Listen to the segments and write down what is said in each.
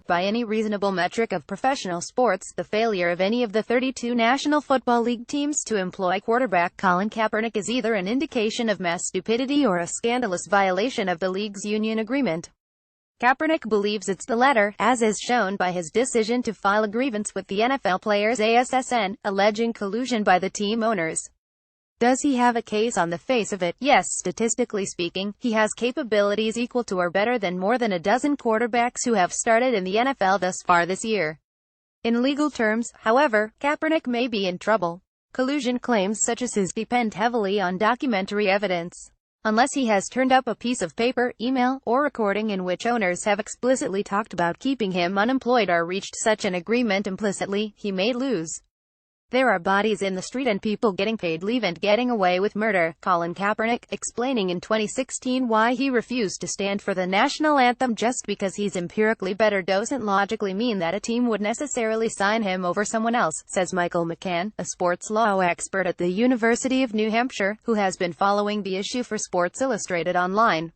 By any reasonable metric of professional sports, the failure of any of the 32 National Football League teams to employ quarterback Colin Kaepernick is either an indication of mass stupidity or a scandalous violation of the league's union agreement. Kaepernick believes it's the latter, as is shown by his decision to file a grievance with the NFL Players Assn, alleging collusion by the team owners. Does he have a case on the face of it? Yes, statistically speaking, he has capabilities equal to or better than more than a dozen quarterbacks who have started in the NFL thus far this year. In legal terms, however, Kaepernick may be in trouble. Collusion claims such as his depend heavily on documentary evidence. Unless he has turned up a piece of paper, email, or recording in which owners have explicitly talked about keeping him unemployed or reached such an agreement implicitly, he may lose. There are bodies in the street and people getting paid leave and getting away with murder, Colin Kaepernick, explaining in 2016 why he refused to stand for the national anthem just because he's empirically better doesn't logically mean that a team would necessarily sign him over someone else, says Michael McCann, a sports law expert at the University of New Hampshire, who has been following the issue for Sports Illustrated online.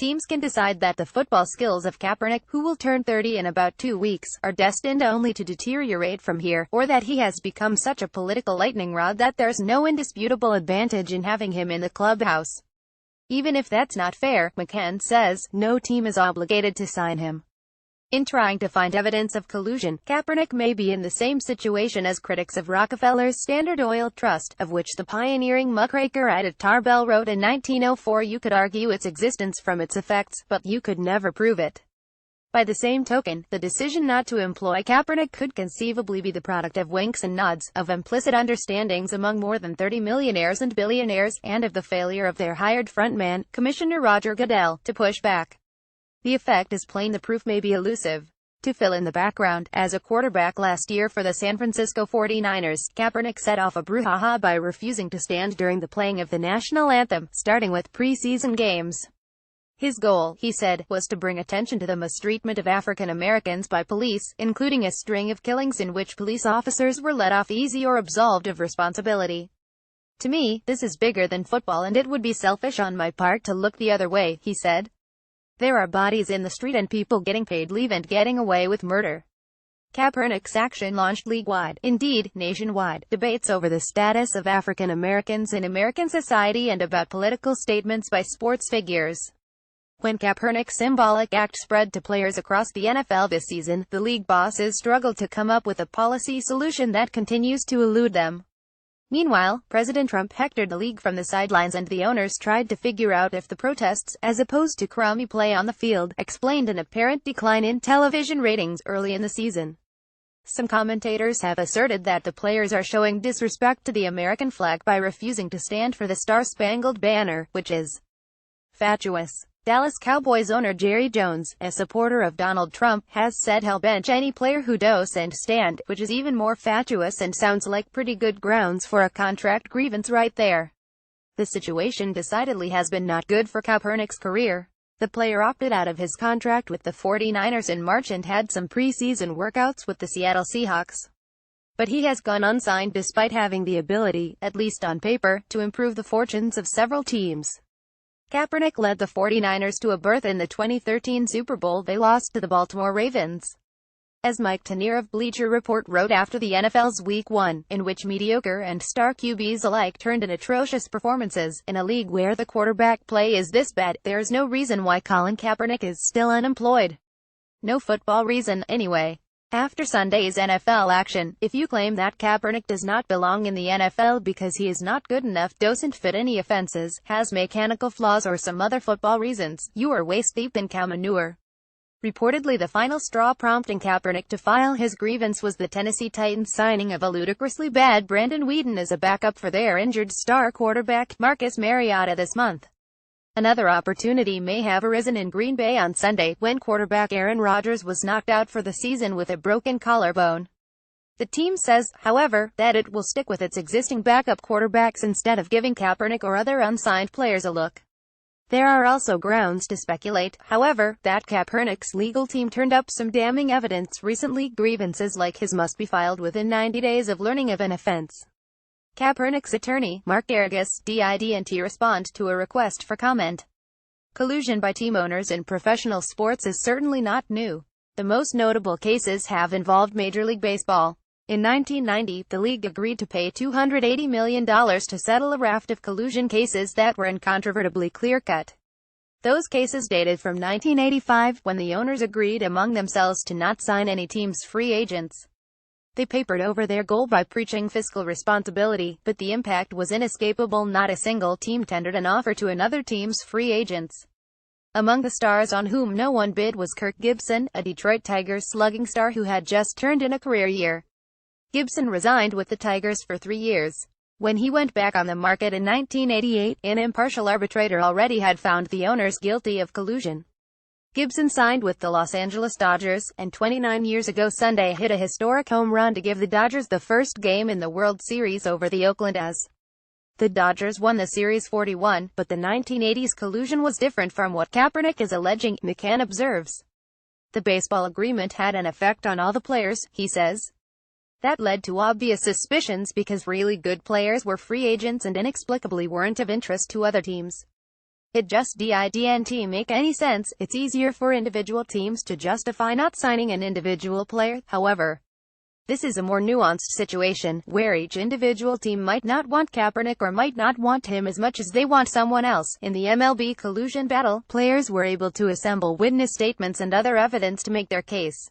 Teams can decide that the football skills of Kaepernick, who will turn 30 in about 2 weeks, are destined only to deteriorate from here, or that he has become such a political lightning rod that there's no indisputable advantage in having him in the clubhouse. Even if that's not fair, McCann says, no team is obligated to sign him. In trying to find evidence of collusion, Kaepernick may be in the same situation as critics of Rockefeller's Standard Oil Trust, of which the pioneering muckraker Ida Tarbell wrote in 1904. You could argue its existence from its effects, but you could never prove it. By the same token, the decision not to employ Kaepernick could conceivably be the product of winks and nods, of implicit understandings among more than 30 millionaires and billionaires, and of the failure of their hired frontman, Commissioner Roger Goodell, to push back. The effect is plain, the proof may be elusive. To fill in the background, as a quarterback last year for the San Francisco 49ers, Kaepernick set off a brouhaha by refusing to stand during the playing of the national anthem, starting with preseason games. His goal, he said, was to bring attention to the mistreatment of African Americans by police, including a string of killings in which police officers were let off easy or absolved of responsibility. To me, this is bigger than football and it would be selfish on my part to look the other way, he said. There are bodies in the street and people getting paid leave and getting away with murder. Kaepernick's action launched league-wide, indeed, nationwide, debates over the status of African Americans in American society and about political statements by sports figures. When Kaepernick's symbolic act spread to players across the NFL this season, the league bosses struggled to come up with a policy solution that continues to elude them. Meanwhile, President Trump hectored the league from the sidelines and the owners tried to figure out if the protests, as opposed to crummy play on the field, explained an apparent decline in television ratings early in the season. Some commentators have asserted that the players are showing disrespect to the American flag by refusing to stand for the Star-Spangled Banner, which is fatuous. Dallas Cowboys owner Jerry Jones, a supporter of Donald Trump, has said he'll bench any player who doesn't stand, which is even more fatuous and sounds like pretty good grounds for a contract grievance right there. The situation decidedly has been not good for Kaepernick's career. The player opted out of his contract with the 49ers in March and had some preseason workouts with the Seattle Seahawks. But he has gone unsigned despite having the ability, at least on paper, to improve the fortunes of several teams. Kaepernick led the 49ers to a berth in the 2013 Super Bowl they lost to the Baltimore Ravens. As Mike Tanier of Bleacher Report wrote after the NFL's Week 1, in which mediocre and star QBs alike turned in atrocious performances, in a league where the quarterback play is this bad, there's no reason why Colin Kaepernick is still unemployed. No football reason, anyway. After Sunday's NFL action, if you claim that Kaepernick does not belong in the NFL because he is not good enough, doesn't fit any offenses, has mechanical flaws or some other football reasons, you are waist-deep in cow manure. Reportedly the final straw prompting Kaepernick to file his grievance was the Tennessee Titans signing of a ludicrously bad Brandon Weeden as a backup for their injured star quarterback, Marcus Mariota, this month. Another opportunity may have arisen in Green Bay on Sunday, when quarterback Aaron Rodgers was knocked out for the season with a broken collarbone. The team says, however, that it will stick with its existing backup quarterbacks instead of giving Kaepernick or other unsigned players a look. There are also grounds to speculate, however, that Kaepernick's legal team turned up some damning evidence recently. Grievances like his must be filed within 90 days of learning of an offense. Kaepernick's attorney, Mark Garagos, didn't respond to a request for comment. Collusion by team owners in professional sports is certainly not new. The most notable cases have involved Major League Baseball. In 1990, the league agreed to pay $280 million to settle a raft of collusion cases that were incontrovertibly clear-cut. Those cases dated from 1985, when the owners agreed among themselves to not sign any team's free agents. They papered over their goal by preaching fiscal responsibility, but the impact was inescapable. Not a single team tendered an offer to another team's free agents. Among the stars on whom no one bid was Kirk Gibson, a Detroit Tigers slugging star who had just turned in a career year. Gibson resigned with the Tigers for 3 years. When he went back on the market in 1988, an impartial arbitrator already had found the owners guilty of collusion. Gibson signed with the Los Angeles Dodgers, and 29 years ago Sunday hit a historic home run to give the Dodgers the first game in the World Series over the Oakland A's. The Dodgers won the series 4-1, but the 1980s collusion was different from what Kaepernick is alleging, McCann observes. The baseball agreement had an effect on all the players, he says. That led to obvious suspicions because really good players were free agents and inexplicably weren't of interest to other teams. It just didn't make any sense. It's easier for individual teams to justify not signing an individual player, however. This is a more nuanced situation, where each individual team might not want Kaepernick or might not want him as much as they want someone else. In the MLB collusion battle, players were able to assemble witness statements and other evidence to make their case.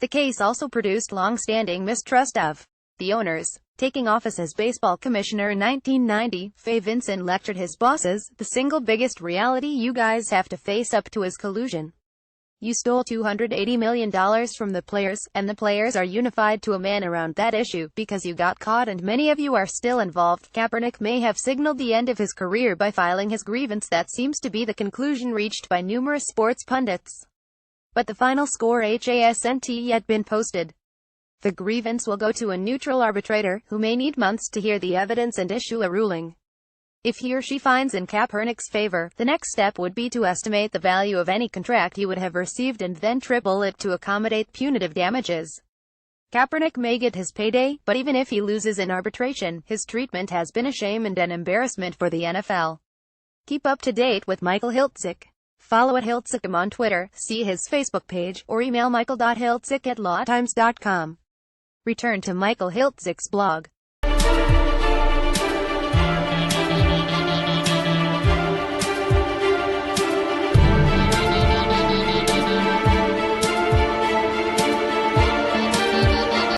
The case also produced long-standing mistrust of the owners. Taking office as baseball commissioner in 1990, Fay Vincent lectured his bosses, "The single biggest reality you guys have to face up to is collusion. You stole $280 million from the players, and the players are unified to a man around that issue, because you got caught and many of you are still involved." Kaepernick may have signaled the end of his career by filing his grievance. That seems to be the conclusion reached by numerous sports pundits. But the final score hasn't yet been posted. The grievance will go to a neutral arbitrator, who may need months to hear the evidence and issue a ruling. If he or she finds in Kaepernick's favor, the next step would be to estimate the value of any contract he would have received and then triple it to accommodate punitive damages. Kaepernick may get his payday, but even if he loses in arbitration, his treatment has been a shame and an embarrassment for the NFL. Keep up to date with Michael Hiltzik. Follow at Hiltzik on Twitter, see his Facebook page, or email michael.hiltzik@lawtimes.com. Return to Michael Hiltzik's blog.